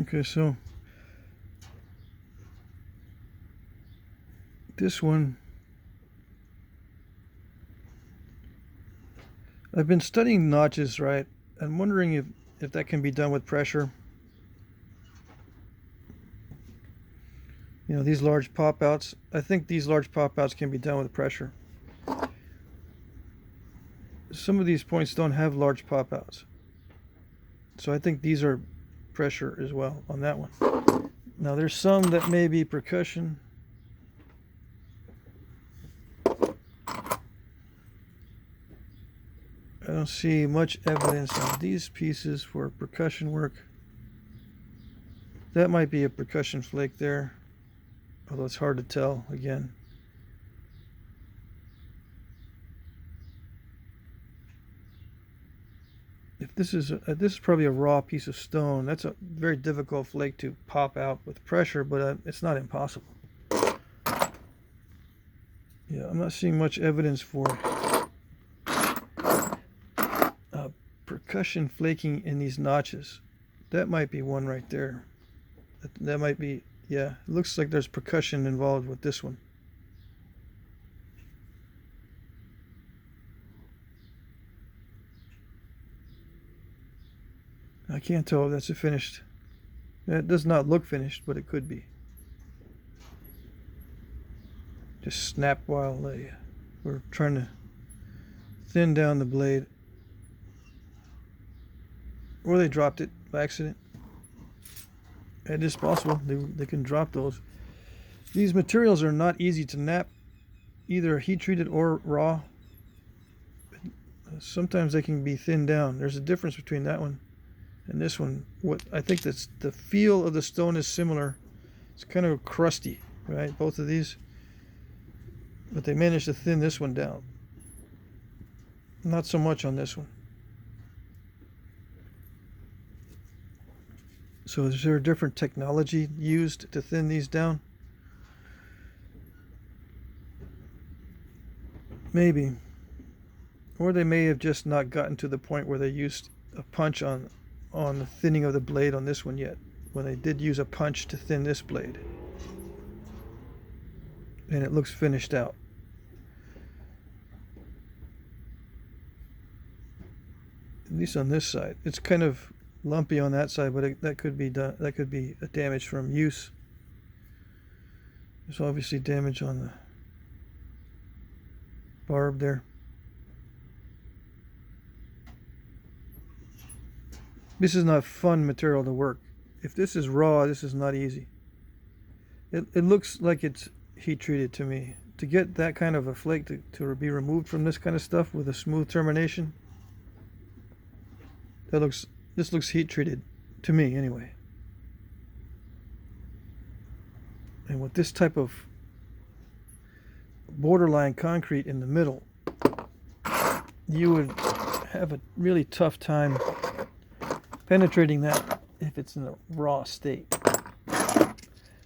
Okay, so this one, I've been studying notches, right? I'm wondering if that can be done with pressure. You know, these large pop outs, I think these large pop outs can be done with pressure. Some of these points don't have large pop outs. So I think these are pressure as well on that one. Now there's some that may be percussion. I don't see much evidence on these pieces for percussion work. That might be a percussion flake there, although it's hard to tell again. If this is probably a raw piece of stone. That's a very difficult flake to pop out with pressure, but it's not impossible. Yeah, I'm not seeing much evidence for percussion flaking in these notches. That might be one right there. That might be, yeah, it looks like there's percussion involved with this one. I can't tell if that's a finished. It does not look finished, but it could be. Just snap while we're trying to thin down the blade. Or they dropped it by accident. It is possible. They can drop those. These materials are not easy to nap, either heat treated or raw. Sometimes they can be thinned down. There's a difference between that one and this one. What I think that's the feel of the stone is similar. It's kind of crusty, right? Both of these. But they managed to thin this one down. Not so much on this one. So is there a different technology used to thin these down? Maybe. Or they may have just not gotten to the point where they used a punch on the thinning of the blade on this one yet. When they did use a punch to thin this blade. And it looks finished out. At least on this side. It's kind of lumpy on that side, but that could be done. That could be a damage from use. There's obviously damage on the barb there. This is not fun material to work. If this is raw, this is not easy. It looks like it's heat treated to me. To get that kind of a flake to be removed from this kind of stuff with a smooth termination, this looks heat treated to me anyway. And with this type of borderline concrete in the middle, you would have a really tough time penetrating that if it's in a raw state.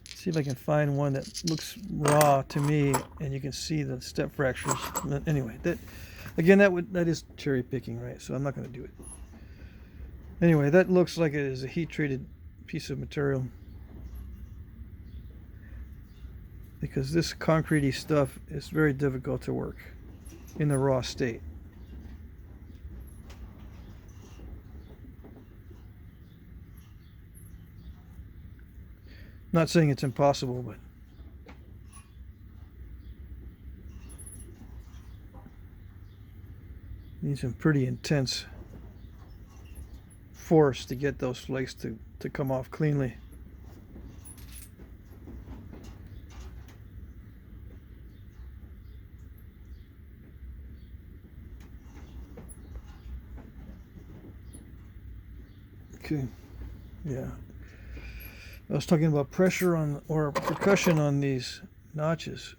See if I can find one that looks raw to me and you can see the step fractures. Anyway, that is cherry picking, right? So I'm not going to do it. Anyway, that looks like it is a heat treated piece of material, because this concretey stuff is very difficult to work in the raw state. Not saying it's impossible, but need some pretty intense force to get those flakes to come off cleanly. Okay, yeah. I was talking about pressure on or percussion on these notches.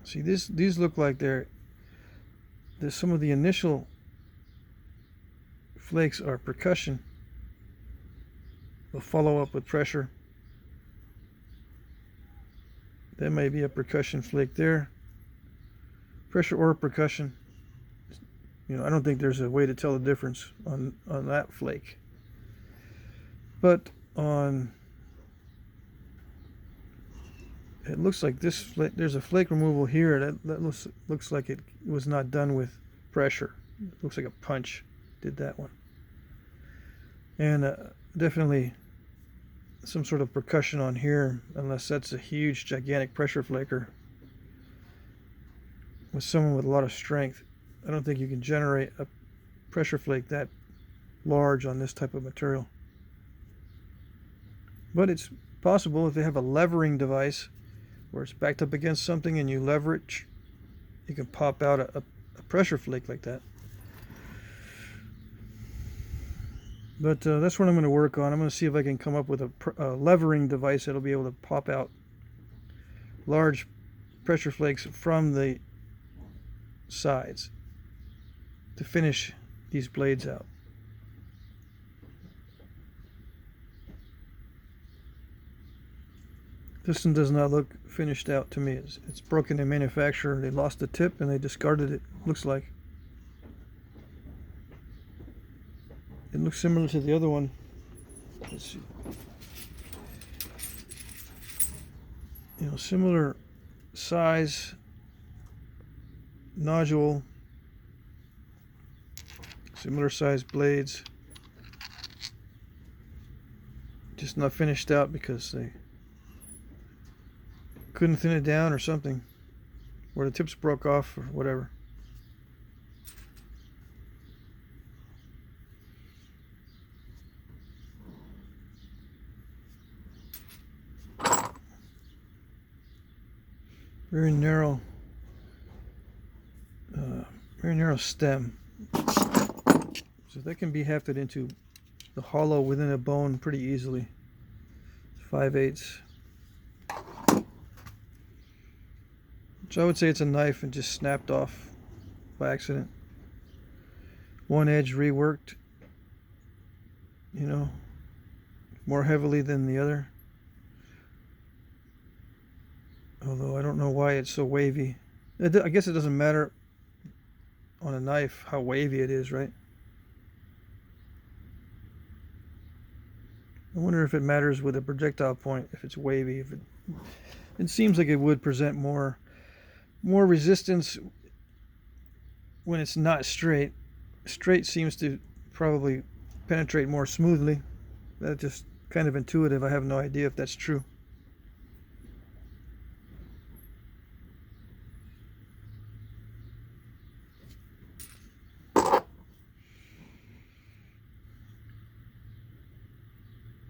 See, these look like there's some of the initial flakes are percussion. We'll follow up with pressure. That may be a percussion flake there. Pressure or percussion. You know, I don't think there's a way to tell the difference on that flake. But on, it looks like this there's a flake removal here that looks like it was not done with pressure. It looks like a punch did that one. And definitely some sort of percussion on here, unless that's a huge gigantic pressure flaker with someone with a lot of strength. I don't think you can generate a pressure flake that large on this type of material, but it's possible if they have a levering device where it's backed up against something and you leverage, you can pop out a pressure flake like that. But that's what I'm going to work on. I'm going to see if I can come up with a levering device that'll be able to pop out large pressure flakes from the sides to finish these blades out. This one does not look finished out to me. It's broken in manufacture. They lost the tip and they discarded it, looks like. It looks similar to the other one. Let's see. You know, similar size, nodule, similar size blades. Just not finished out because they couldn't thin it down or something, or the tips broke off or whatever. Very narrow stem, so that can be hefted into the hollow within a bone pretty easily. 5/8. So I would say it's a knife and just snapped off by accident. One edge reworked, you know, more heavily than the other. Although I don't know why it's so wavy. I guess it doesn't matter on a knife how wavy it is, right? I wonder if it matters with a projectile point if it's wavy. It seems like it would present more resistance when it's not straight. Straight seems to probably penetrate more smoothly. That's just kind of intuitive. I have no idea if that's true.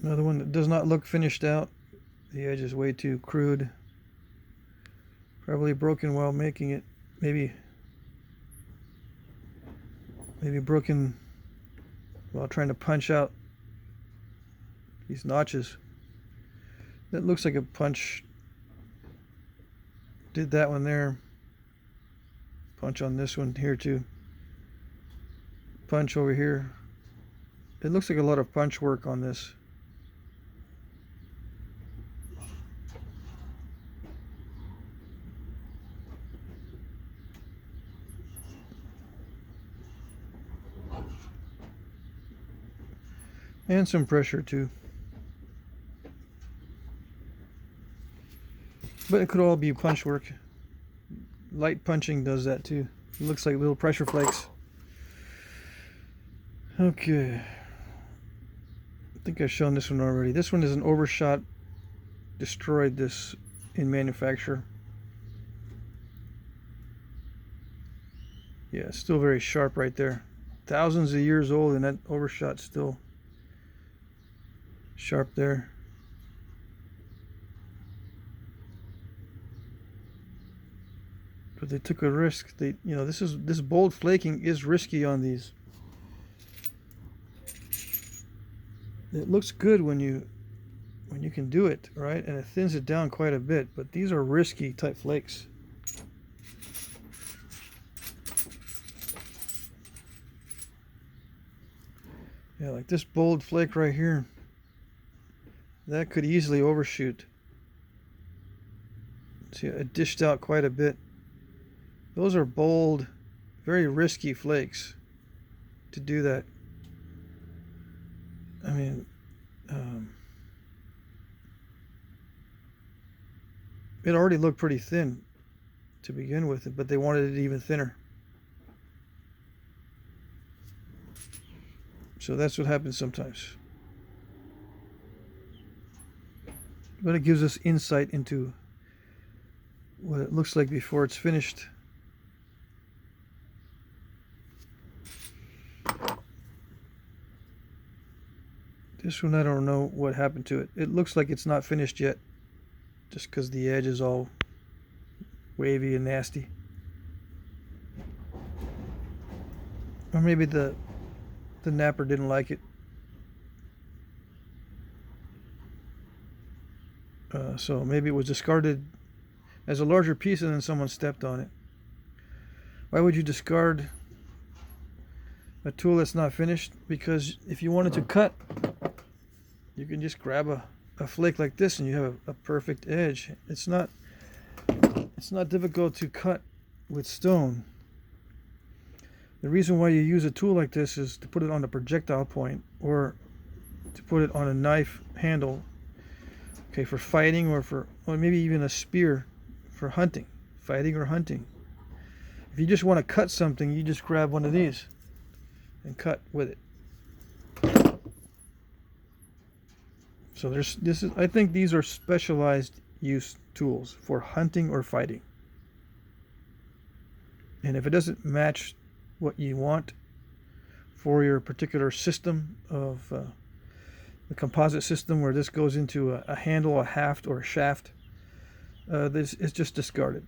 Another one that does not look finished out. The edge is way too crude. Probably broken while making it. Maybe broken while trying to punch out these notches. That looks like a punch. Did that one there. Punch on this one here too. Punch over here. It looks like a lot of punch work on this. And some pressure too. But it could all be punch work. Light punching does that too. It looks like little pressure flakes. Okay. I think I've shown this one already. This one is an overshot. Destroyed this in manufacture. Yeah, it's still very sharp right there. Thousands of years old and that overshot still sharp there. But they took a risk. This bold flaking is risky on these. It looks good when you can do it, right? And it thins it down quite a bit, but these are risky type flakes. Yeah, like this bold flake right here. That could easily overshoot. See, it dished out quite a bit. Those are bold, very risky flakes to do that. I mean, It already looked pretty thin to begin with, but they wanted it even thinner. So that's what happens sometimes. But it gives us insight into what it looks like before it's finished. This one, I don't know what happened to it. It looks like it's not finished yet, just because the edge is all wavy and nasty. Or maybe the napper didn't like it. So maybe it was discarded as a larger piece and then someone stepped on it. Why would you discard a tool that's not finished? Because if you wanted to cut, you can just grab a flake like this and you have a perfect edge. It's not difficult to cut with stone. The reason why you use a tool like this is to put it on a projectile point or to put it on a knife handle, okay, for fighting or maybe even a spear for hunting, fighting or hunting. If you just want to cut something, you just grab one of these and cut with it. So I think these are specialized use tools for hunting or fighting. And if it doesn't match what you want for your particular system of the composite system, where this goes into a handle, a haft, or a shaft, this is just discarded.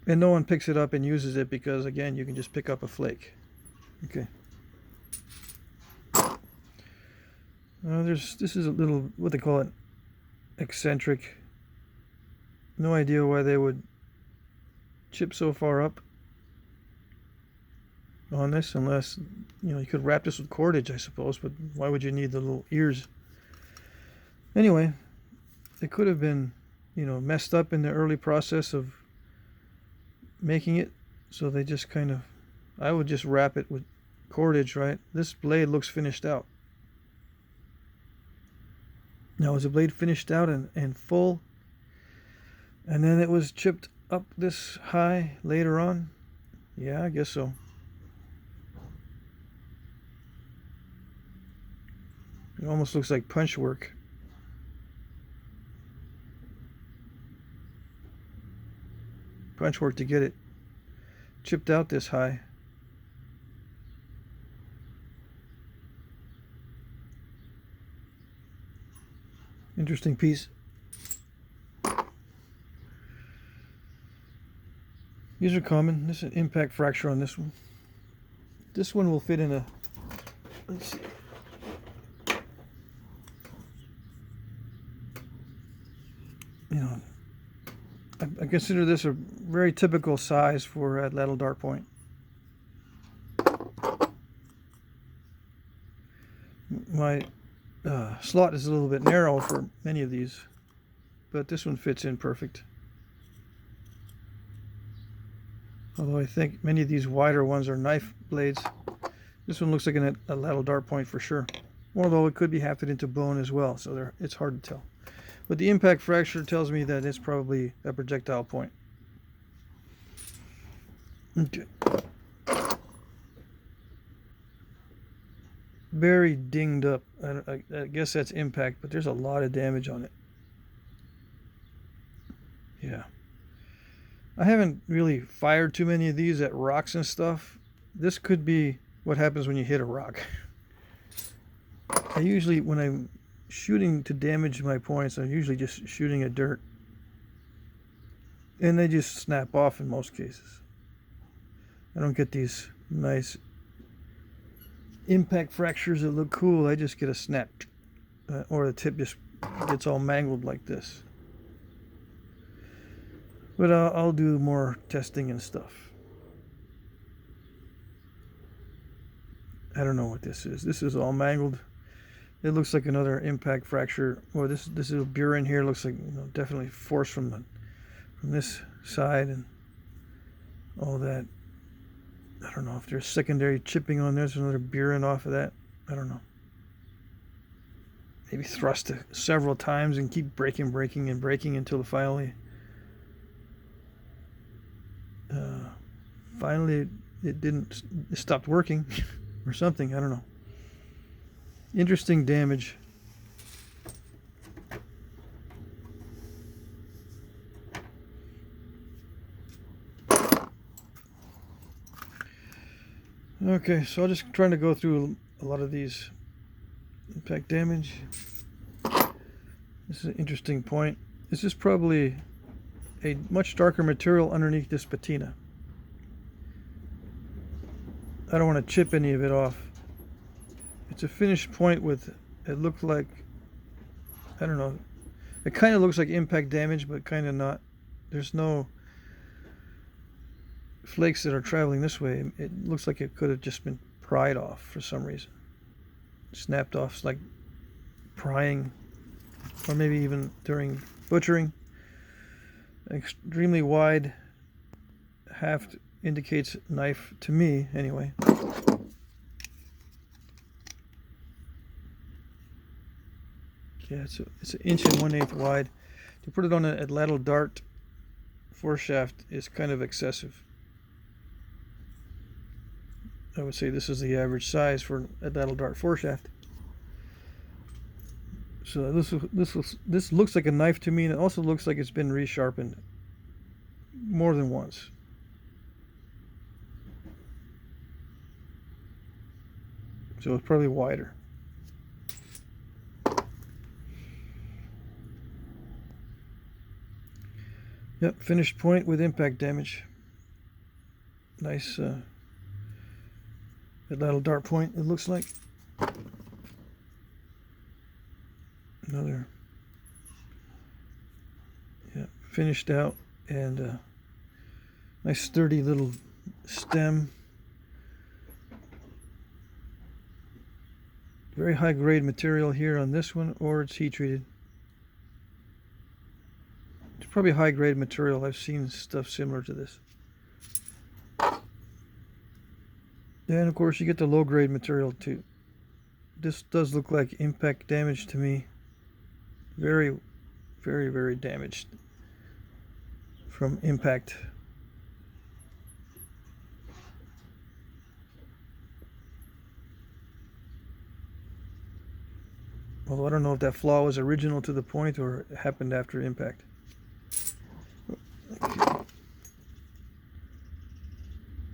And no one picks it up and uses it because, again, you can just pick up a flake. Okay. This is a little, what they call it, eccentric. No idea why they would chip so far up on this, unless, you could wrap this with cordage, I suppose, but why would you need the little ears? Anyway, it could have been, messed up in the early process of making it, so they just I would just wrap it with cordage, right? This blade looks finished out. Now, is the blade finished out and full, and then it was chipped up this high later on? Yeah, I guess so. It almost looks like punch work. Punch work to get it chipped out this high. Interesting piece. These are common. This is an impact fracture on this one. This one will fit in a, let's see. I consider this a very typical size for a lateral dart point. My slot is a little bit narrow for many of these, but this one fits in perfect. Although I think many of these wider ones are knife blades. This one looks like a lateral dart point for sure. Although it could be hafted into bone as well, so it's hard to tell. But the impact fracture tells me that it's probably a projectile point. Okay. Very dinged up. I guess that's impact, but there's a lot of damage on it. Yeah. I haven't really fired too many of these at rocks and stuff. This could be what happens when you hit a rock. I usually, when I'm shooting to damage my points, I'm usually just shooting at dirt. And they just snap off in most cases. I don't get these nice impact fractures that look cool. I just get a snap. Or the tip just gets all mangled like this. But I'll do more testing and stuff. I don't know what this is. This is all mangled. It looks like another impact fracture. Well, this is a burin here. Looks like definitely force from this side and all that. I don't know if there's secondary chipping on there. There's another burin off of that. I don't know. maybe thrust several times and keep breaking until finally it stopped working or something. I don't know. Interesting damage. Okay, so I'm just trying to go through a lot of these impact damage. This is an interesting point. This is probably a much darker material underneath this patina. I don't want to chip any of it off. It's a finished point with, it looked like, I don't know, it kind of looks like impact damage, but kind of not. There's no flakes that are traveling this way. It looks like it could have just been pried off for some reason. Snapped off. It's like prying, or maybe even during butchering. Extremely wide haft indicates knife to me anyway. Yeah, it's an 1/8 wide. To put it on a lateral dart foreshaft is kind of excessive. I would say this is the average size for a lateral dart foreshaft. So this looks like a knife to me, and it also looks like it's been resharpened more than once. So it's probably wider. Yep, finished point with impact damage. Nice lateral dart point, it looks like. Another, yeah, finished out, and nice sturdy little stem. Very high grade material here on this one, or it's heat treated. It's probably high grade material. I've seen stuff similar to this. And of course you get the low grade material too. This does look like impact damage to me. Very, very, very damaged from impact. Although I don't know if that flaw was original to the point or it happened after impact. Okay.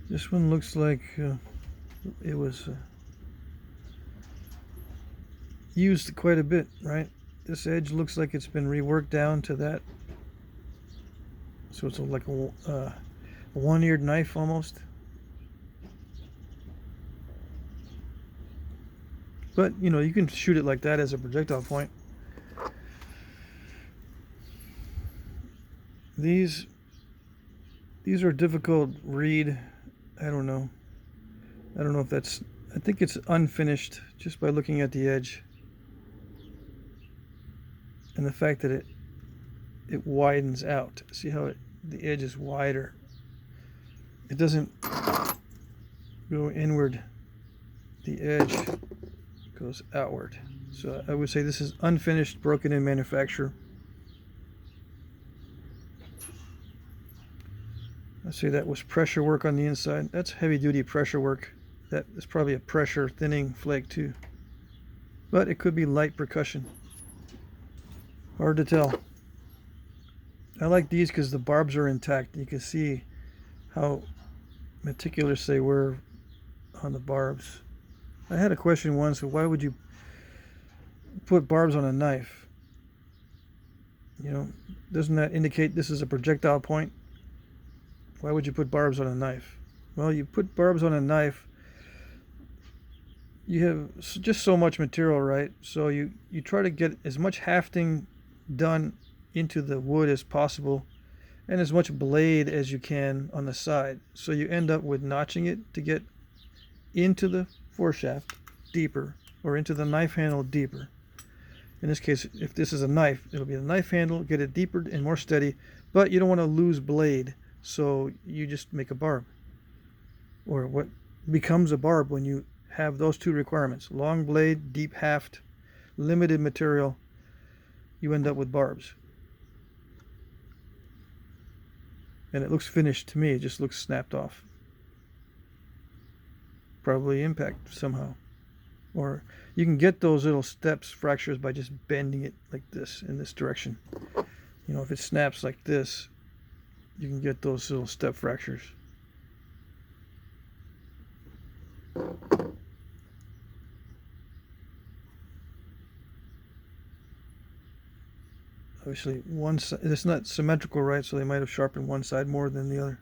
This one looks like it was used quite a bit, right? This edge looks like it's been reworked down to that. So it's like a one-eared knife almost. But, you know, you can shoot it like that as a projectile point. These are difficult read. I don't know. I don't know if that's, I think it's unfinished just by looking at the edge. And the fact that it widens out. See how the edge is wider. It doesn't go inward. The edge goes outward. So I would say this is unfinished, broken in manufacture. I'd say that was pressure work on the inside. That's heavy duty pressure work. That is probably a pressure thinning flake too. But it could be light percussion. Hard to tell. I like these because the barbs are intact. You can see how meticulous they were on the barbs. I had a question once, so why would you put barbs on a knife? You know, doesn't that indicate this is a projectile point? Why would you put barbs on a knife? Well, you put barbs on a knife, you have just so much material, right? So you try to get as much hafting done into the wood as possible and as much blade as you can on the side. So you end up with notching it to get into the foreshaft deeper, or into the knife handle deeper. In this case, if this is a knife, it'll be the knife handle, get it deeper and more steady, but you don't want to lose blade, so you just make a barb. Or what becomes a barb when you have those two requirements: long blade, deep haft, limited material, you end up with barbs. And it looks finished to me. It just looks snapped off. Probably impact somehow. Or you can get those little steps fractures by just bending it like this in this direction. You know, if it snaps like this, you can get those little step fractures. Obviously, one side, it's not symmetrical, right? So they might have sharpened one side more than the other.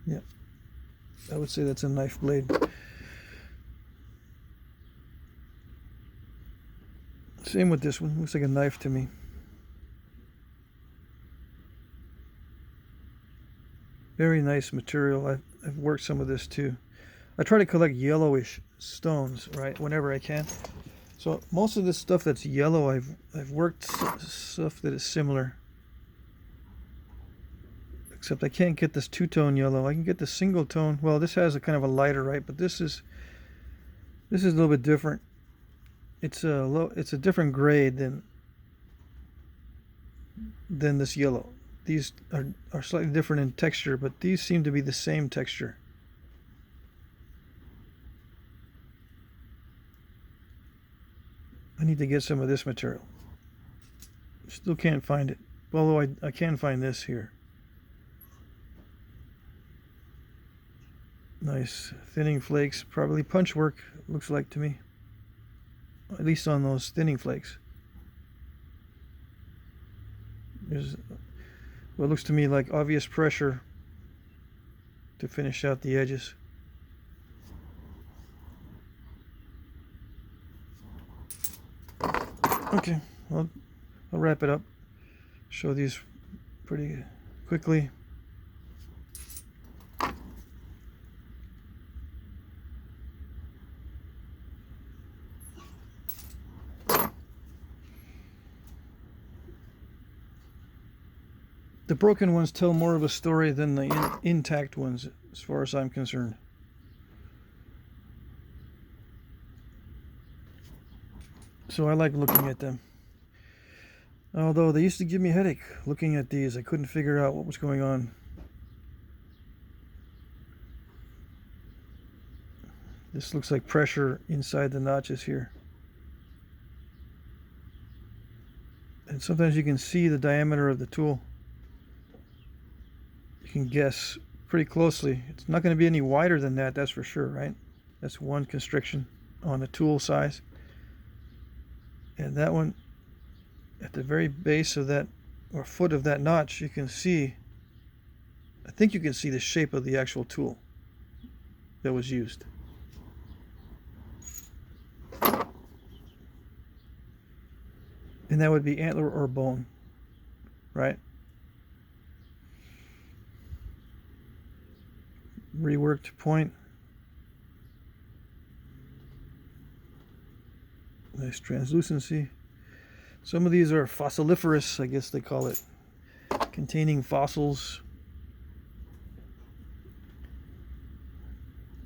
Yeah, I would say that's a knife blade. Same with this one. Looks like a knife to me. Very nice material. I've worked some of this too. I try to collect yellowish stones, right, whenever I can. So most of this stuff that's yellow, I've worked stuff that is similar. Except I can't get this two-tone yellow. I can get the single tone. Well, this has a kind of a lighter, right? But this is a little bit different. It's a different grade than this yellow. These are slightly different in texture, but these seem to be the same texture. I need to get some of this material. Still can't find it. Although I can find this here. Nice thinning flakes. Probably punch work, looks like to me. At least on those thinning flakes. There's what looks to me like obvious pressure to finish out the edges. Okay, well, I'll wrap it up. Show these pretty quickly. The broken ones tell more of a story than the intact ones, as far as I'm concerned. So I like looking at them. Although they used to give me a headache looking at these. I couldn't figure out what was going on. This looks like pressure inside the notches here. And sometimes you can see the diameter of the tool. You can guess pretty closely. It's not going to be any wider than that, that's for sure, right? That's one constriction on the tool size. And that one, at the very base of that, or foot of that notch, you can see, I think you can see the shape of the actual tool that was used. And that would be antler or bone, right? Reworked point. Nice translucency. Some of these are fossiliferous, I guess they call it, containing fossils.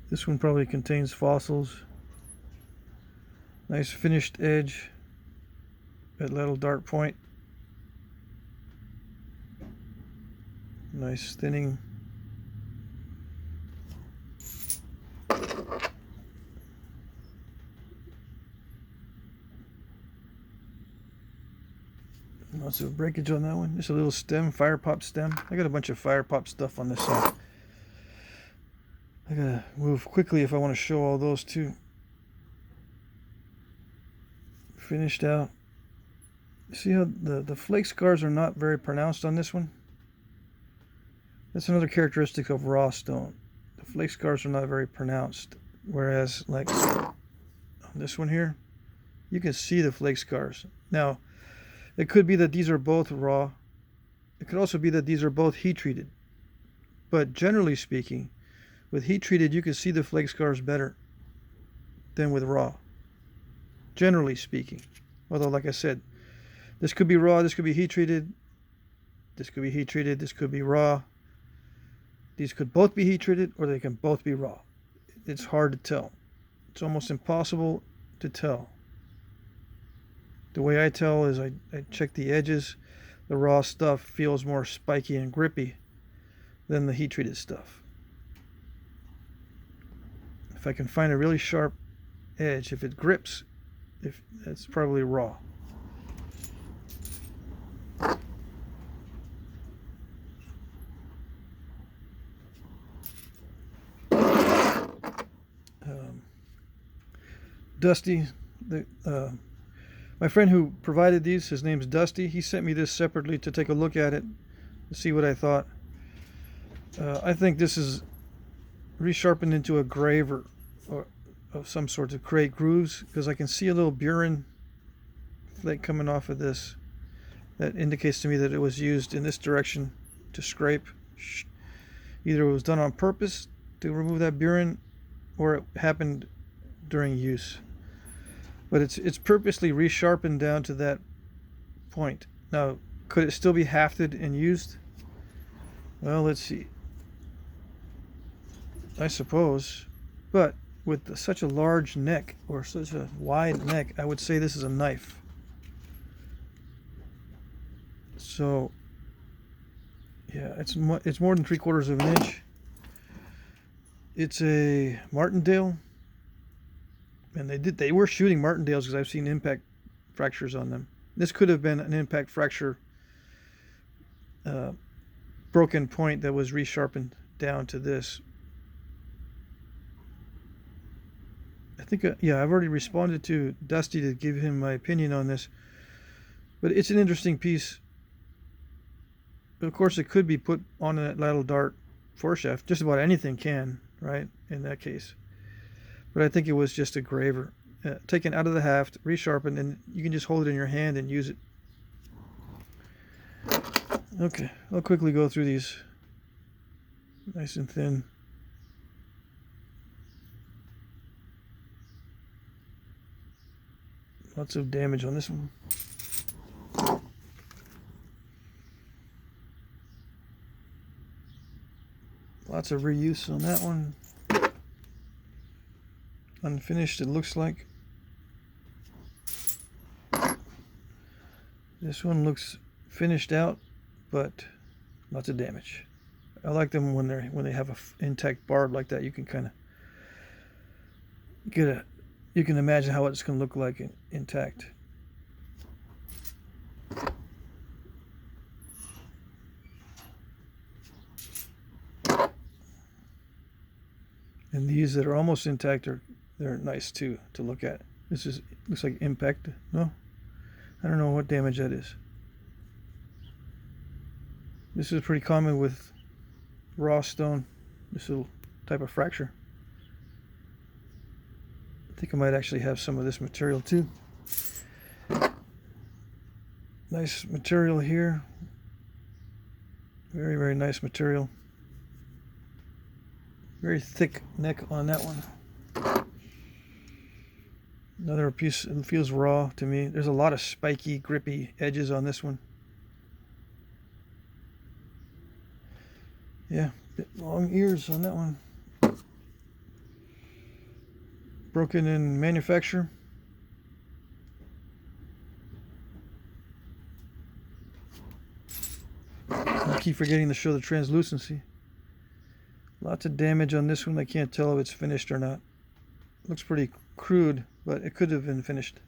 This one probably contains fossils. Nice finished edge. That little dart point. Nice thinning. Lots of breakage on that one. Just a little stem, fire pop stem. I got a bunch of fire pop stuff on this side. I gotta move quickly if I want to show all those too. Finished out. See how the flake scars are not very pronounced on this one? That's another characteristic of raw stone. The flake scars are not very pronounced. Whereas like on this one here, you can see the flake scars. Now, it could be that these are both raw. It could also be that these are both heat treated. But generally speaking, with heat treated, you can see the flake scars better than with raw. Generally speaking. Although, like I said, this could be raw, this could be heat treated, this could be heat treated, this could be raw. These could both be heat treated or they can both be raw. it's hard to tell. It's almost impossible to tell. The way I tell is I check the edges. The raw stuff feels more spiky and grippy than the heat treated stuff. If I can find a really sharp edge, if it grips, if it's probably raw. Dusty, my friend who provided these, his name's Dusty. He sent me this separately to take a look at it, to see what I thought. I think this is resharpened into a graver or of some sort to create grooves, because I can see a little burin flake coming off of this. That indicates to me that it was used in this direction to scrape. Either it was done on purpose to remove that burin, or it happened during use. But it's purposely resharpened down to that point. Now, could it still be hafted and used? Well, let's see. I suppose. But with such a large neck, or such a wide neck, I would say this is a knife. So, yeah, it's more than 3/4 of an inch. It's a martindale. And they were shooting martindales, because I've seen impact fractures on them. This could have been an impact fracture broken point that was resharpened down to this. I think, yeah, I've already responded to Dusty to give him my opinion on this. But it's an interesting piece. Of course, it could be put on a ladle dart foreshaft. Just about anything can, right, in that case. But I think it was just a graver. Taken out of the haft, resharpened, and you can just hold it in your hand and use it. Okay, I'll quickly go through these. Nice and thin. Lots of damage on this one. Lots of reuse on that one. Unfinished, it looks like. This one looks finished out, but lots of damage. I like them when they have a intact barb like that. You can kind of you can imagine how it's going to look like intact. And these that are almost intact they're nice too to look at. This looks like impact. No, I don't know what damage that is. This is pretty common with raw stone. This little type of fracture. I think I might actually have some of this material too. Nice material here. Very, very nice material. Very thick neck on that one. Another piece, it feels raw to me. There's a lot of spiky, grippy edges on this one. Yeah, bit long ears on that one. Broken in manufacture. I keep forgetting to show the translucency. Lots of damage on this one. I can't tell if it's finished or not. Looks pretty crude, but it could have been finished.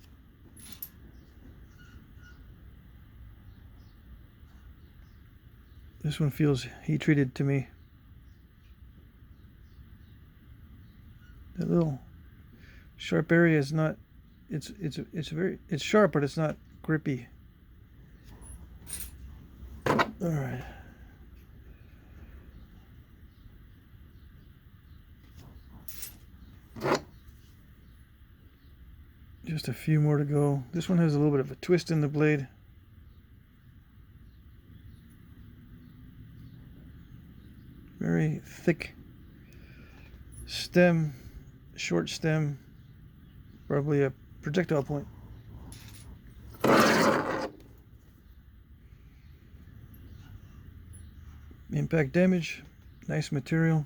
This one feels heat treated to me. That little sharp area is not. It's sharp, but it's not grippy. All right. Just a few more to go. This one has a little bit of a twist in the blade. Very thick stem, short stem, probably a projectile point. Impact damage, nice material.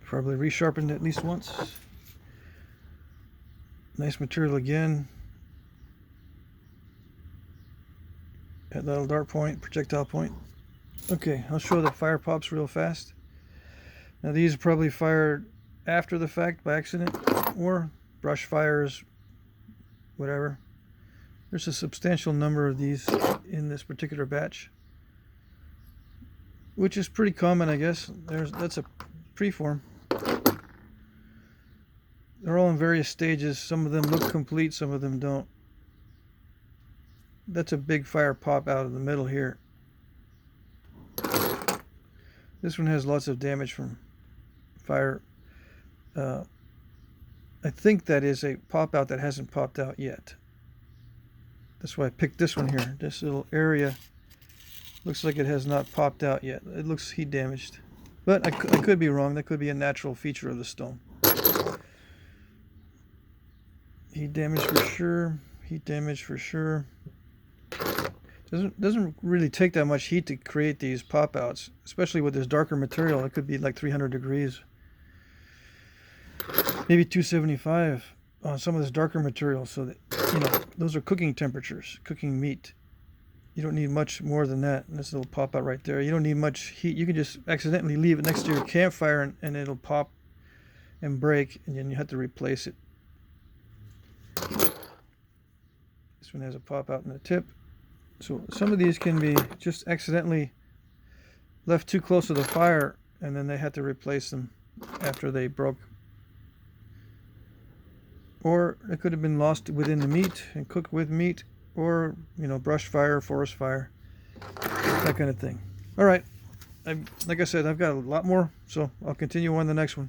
Probably resharpened at least once. Nice material again. At that little dart point, projectile point. Okay, I'll show the fire pops real fast. Now these are probably fired after the fact by accident, or brush fires, whatever. There's a substantial number of these in this particular batch, which is pretty common, I guess. That's a preform. They're all in various stages. Some of them look complete, some of them don't. That's a big fire pop out of the middle here. This one has lots of damage from fire. I think that is a pop out that hasn't popped out yet. That's why I picked this one here. This little area looks like it has not popped out yet. It looks heat damaged. But I could be wrong. That could be a natural feature of the stone. Heat damage for sure. Heat damage for sure. Doesn't really take that much heat to create these pop outs, especially with this darker material. It could be like 300 degrees, maybe 275 on some of this darker material. So that, you know, those are cooking temperatures, cooking meat. You don't need much more than that. And this little pop out right there. You don't need much heat. You can just accidentally leave it next to your campfire and it'll pop and break, and then you have to replace it. This one has a pop out in the tip. So some of these can be just accidentally left too close to the fire, and then they had to replace them after they broke. Or it could have been lost within the meat and cooked with meat, or, you know, brush fire, forest fire, that kind of thing. All right, like I said, I've got a lot more, so I'll continue on the next one.